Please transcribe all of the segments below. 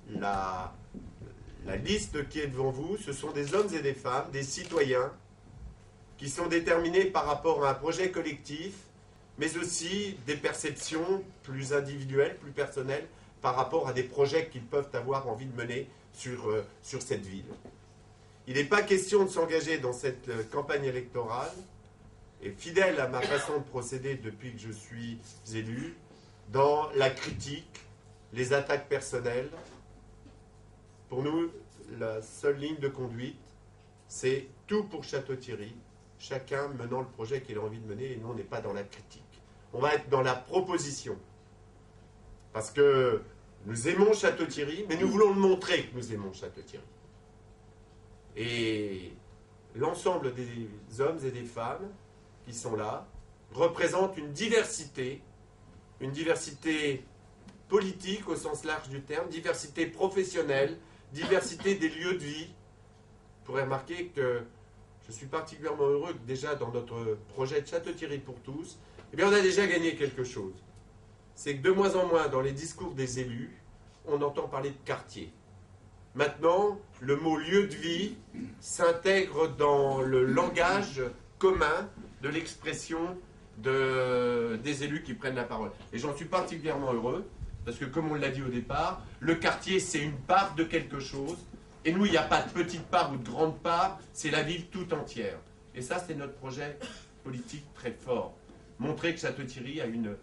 la liste qui est devant vous, ce sont des hommes et des femmes, des citoyens, qui sont déterminés par rapport à un projet collectif, mais aussi des perceptions plus individuelles, plus personnelles, par rapport à des projets qu'ils peuvent avoir envie de mener sur cette ville. Il n'est pas question de s'engager dans cette campagne électorale, et fidèle à ma façon de procéder depuis que je suis élu, dans la critique, les attaques personnelles. Pour nous, la seule ligne de conduite, c'est tout pour Château-Thierry, chacun menant le projet qu'il a envie de mener, et nous, on n'est pas dans la critique. On va être dans la proposition. Parce que nous aimons Château-Thierry, mais nous voulons le montrer que nous aimons Château-Thierry. Et l'ensemble des hommes et des femmes qui sont là représentent une diversité politique au sens large du terme, diversité professionnelle, diversité des lieux de vie. Vous pourrez remarquer que je suis particulièrement heureux que déjà dans notre projet de Château-Thierry pour tous, eh bien on a déjà gagné quelque chose. C'est que de moins en moins dans les discours des élus, on entend parler de quartier. Maintenant, le mot lieu de vie s'intègre dans le langage commun de l'expression des élus qui prennent la parole. Et j'en suis particulièrement heureux, parce que comme on l'a dit au départ, le quartier c'est une part de quelque chose, et nous il n'y a pas de petite part ou de grande part, c'est la ville tout entière. Et ça c'est notre projet politique très fort. Montrer que Château-Thierry a une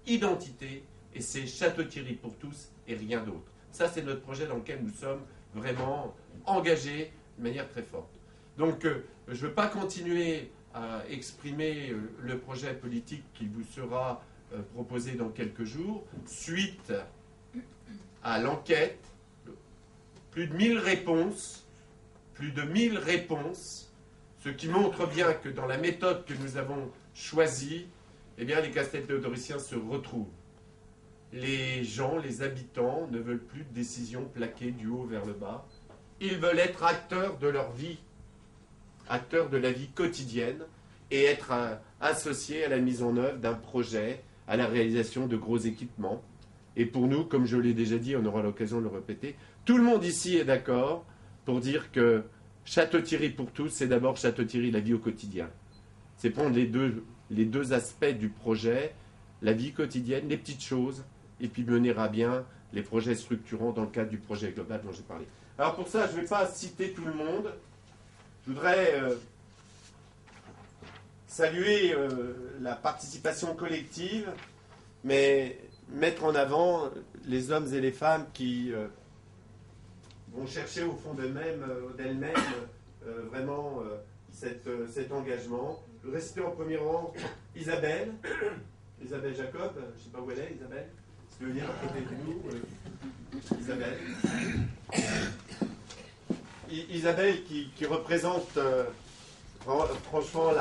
identité, et c'est Château-Thierry pour tous et rien d'autre. Ça c'est notre projet dans lequel nous sommes vraiment engagés de manière très forte. Donc je ne veux pas continuer à exprimer le projet politique qui vous sera proposé dans quelques jours, suite à l'enquête, plus de 1000 réponses, ce qui montre bien que dans la méthode que nous avons choisie, eh bien les Castelnaudariens se retrouvent. Les gens, les habitants ne veulent plus de décisions plaquées du haut vers le bas. Ils veulent être acteurs de leur vie, acteurs de la vie quotidienne, et être associés à la mise en œuvre d'un projet, à la réalisation de gros équipements. Et pour nous, comme je l'ai déjà dit, on aura l'occasion de le répéter, tout le monde ici est d'accord pour dire que Château-Thierry pour tous, c'est d'abord Château-Thierry, la vie au quotidien. C'est prendre les deux aspects du projet, la vie quotidienne, les petites choses, et puis mener à bien les projets structurants dans le cadre du projet global dont j'ai parlé. Alors pour ça, je ne vais pas citer tout le monde. Je voudrais saluer la participation collective, mais mettre en avant les hommes et les femmes qui vont chercher au fond d'elles-mêmes vraiment cet engagement. Je vais citer en premier rang Isabelle Jacob, je ne sais pas où elle est, Isabelle. Est-ce que vous venir à côté de nous, Isabelle. Isabelle qui représente franchement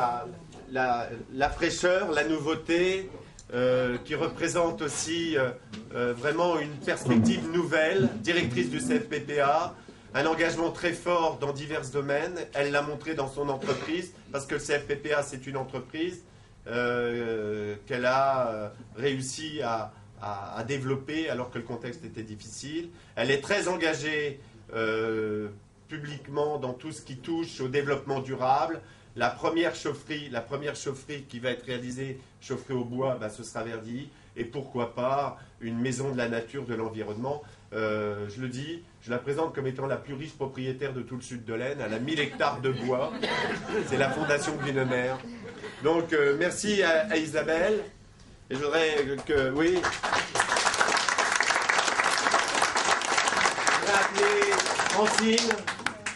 la fraîcheur, la nouveauté, qui représente aussi vraiment une perspective nouvelle, directrice du CFPPA, un engagement très fort dans divers domaines. Elle l'a montré dans son entreprise, parce que le CFPPA c'est une entreprise qu'elle a réussi à développer alors que le contexte était difficile. Elle est très engagée publiquement dans tout ce qui touche au développement durable. La première chaufferie qui va être réalisée, chaufferie au bois, ce sera Verdi. Et pourquoi pas une maison de la nature, de l'environnement. Je le dis, je la présente comme étant la plus riche propriétaire de tout le sud de l'Aisne. Elle a 1000 hectares de bois. C'est la fondation Guynemer. Donc merci à Isabelle. Et je voudrais que... Oui. Je voudrais appeler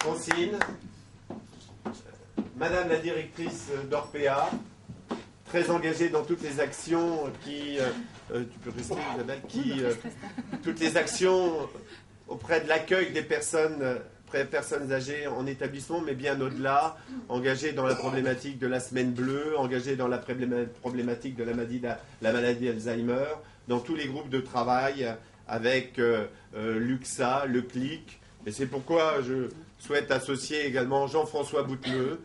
Francine. Madame la directrice d'Orpea, très engagée dans toutes les actions qui... tu peux rester, Isabelle, toutes les actions auprès de l'accueil des personnes âgées en établissement, mais bien au-delà, engagée dans la problématique de la semaine bleue, engagée dans la problématique de la maladie d'Alzheimer, dans tous les groupes de travail avec l'UXA, le CLIC. Et c'est pourquoi je souhaite associer également Jean-François Bouteleux,